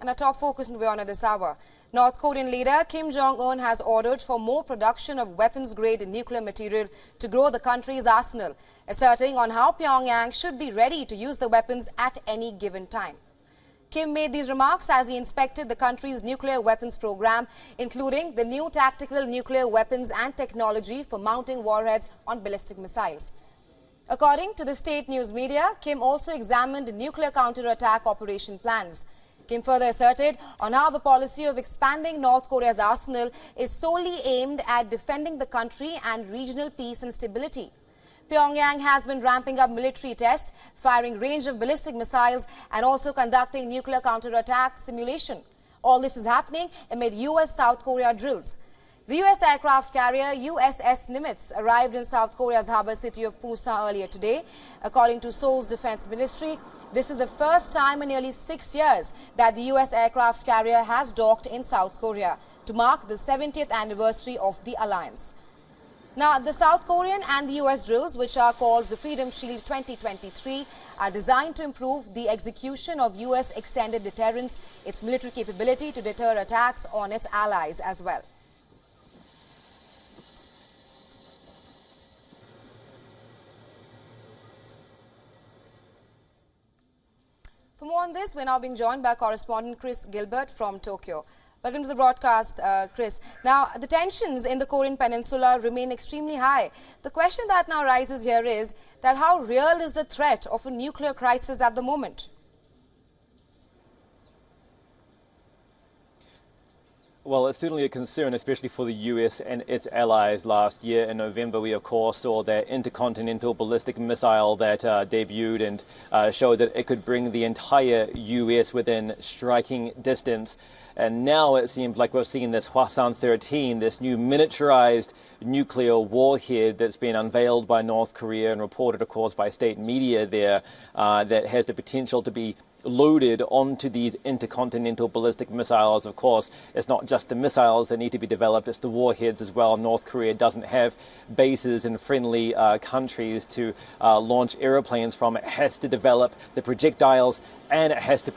And our top focus in Beyond this hour. North Korean leader Kim Jong-un has ordered for more production of weapons-grade nuclear material to grow the country's arsenal, asserting on how Pyongyang should be ready to use the weapons at any given time. Kim made these remarks as he inspected the country's nuclear weapons program, including the new tactical nuclear weapons and technology for mounting warheads on ballistic missiles. According to the state news media, Kim also examined nuclear counter-attack operation plans. Kim further asserted on how the policy of expanding North Korea's arsenal is solely aimed at defending the country and regional peace and stability. Pyongyang has been ramping up military tests, firing range of ballistic missiles and also conducting nuclear counter-attack simulation. All this is happening amid US-South Korea drills. The US aircraft carrier USS Nimitz arrived in South Korea's harbor city of Pusan earlier today. According to Seoul's defense ministry, this is the first time in nearly 6 years that the US aircraft carrier has docked in South Korea to mark the 70th anniversary of the alliance. Now, the South Korean and the US drills, which are called the Freedom Shield 2023, are designed to improve the execution of US extended deterrence, its military capability to deter attacks on its allies as well. For more on this, we're now being joined by correspondent Chris Gilbert from Tokyo. Welcome to the broadcast, Chris. Now, the tensions in the Korean Peninsula remain extremely high. The question that now rises here is that how real is the threat of a nuclear crisis at the moment? Well, it's certainly a concern, especially for the US and its allies. Last year in November, we of course saw that intercontinental ballistic missile that debuted and showed that it could bring the entire US within striking distance. And now it seems like we're seeing this Hwasong-13, this new miniaturized nuclear warhead that's been unveiled by North Korea and reported, of course, by state media there, that has the potential to be loaded onto these intercontinental ballistic missiles. Of course, it's not just the missiles that need to be developed, it's the warheads as well. North Korea doesn't have bases in friendly countries to launch airplanes from. It has to develop the projectiles and it has to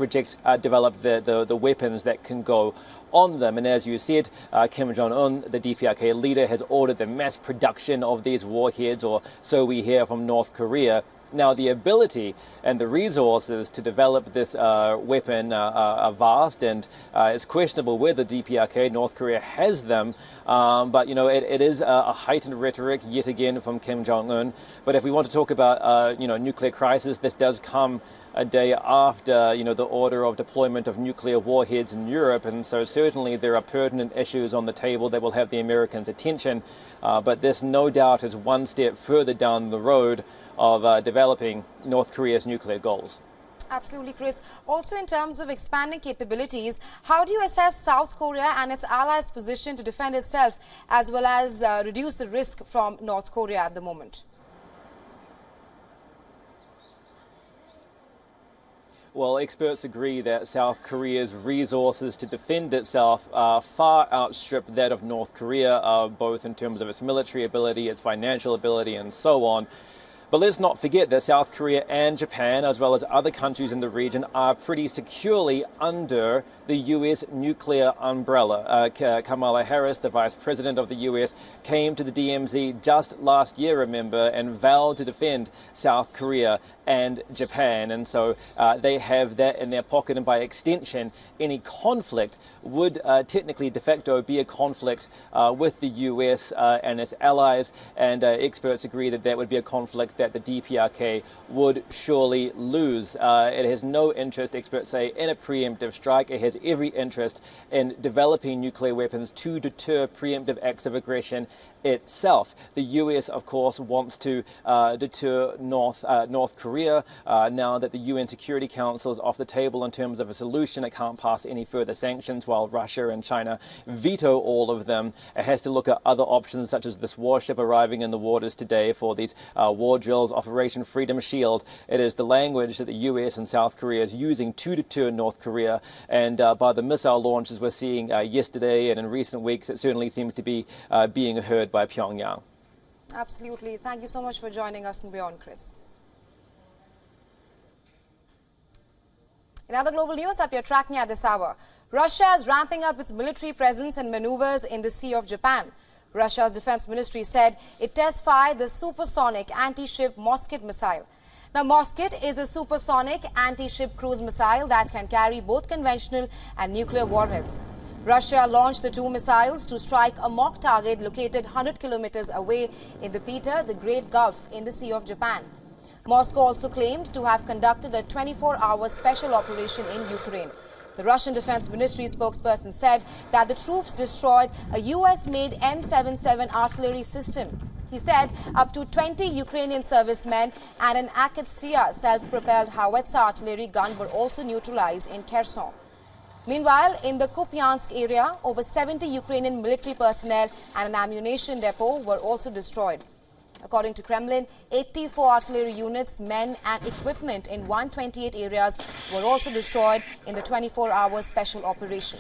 develop the weapons that can go on them. And as you said, Kim Jong-un, the DPRK leader, has ordered the mass production of these warheads, or so we hear from North Korea. Now, the ability and the resources to develop this weapon are vast, and it's questionable whether DPRK, North Korea, has them. But, you know, it is a heightened rhetoric yet again from Kim Jong-un. But if we want to talk about, nuclear crisis, this does come a day after, the order of deployment of nuclear warheads in Europe. And so certainly there are pertinent issues on the table that will have the Americans' attention. But this no doubt is one step further down the road of developing North Korea's nuclear goals. Absolutely, Chris. Also, in terms of expanding capabilities, how do you assess South Korea and its allies' position to defend itself as well as reduce the risk from North Korea at the moment? Well, experts agree that South Korea's resources to defend itself far outstrip that of North Korea, both in terms of its military ability, its financial ability, and so on. But let's not forget that South Korea and Japan, as well as other countries in the region, are pretty securely under the U.S. nuclear umbrella. Kamala Harris, the vice president of the U.S., came to the DMZ just last year, remember, and vowed to defend South Korea and Japan. And so they have that in their pocket. And by extension, any conflict would technically de facto be a conflict with the U.S. And its allies. And experts agree that that would be a conflict that the DPRK would surely lose. It has no interest, experts say, in a preemptive strike. It has every interest in developing nuclear weapons to deter preemptive acts of aggression itself. The US, of course, wants to deter North Korea. Now that the UN Security Council is off the table in terms of a solution, it can't pass any further sanctions while Russia and China veto all of them. It has to look at other options, such as this warship arriving in the waters today for these war drills, Operation Freedom Shield. It is the language that the US and South Korea is using to deter North Korea. And by the missile launches we're seeing yesterday and in recent weeks, it certainly seems to be being heard by Pyongyang. Absolutely. Thank you so much for joining us in Beyond, Chris. In other global news that we are tracking at this hour, Russia is ramping up its military presence and maneuvers in the Sea of Japan. Russia's defense ministry said it test-fired the supersonic anti-ship Moskit missile. Now, Moskit is a supersonic anti-ship cruise missile that can carry both conventional and nuclear warheads. Russia launched the two missiles to strike a mock target located 100 kilometers away in the Peter the Great Gulf in the Sea of Japan. Moscow also claimed to have conducted a 24-hour special operation in Ukraine. The Russian Defense Ministry spokesperson said that the troops destroyed a US-made M77 artillery system. He said up to 20 Ukrainian servicemen and an Akatsia self-propelled howitzer artillery gun were also neutralized in Kherson. Meanwhile, in the Kupiansk area, over 70 Ukrainian military personnel and an ammunition depot were also destroyed. According to Kremlin, 84 artillery units, men and equipment in 128 areas were also destroyed in the 24-hour special operation.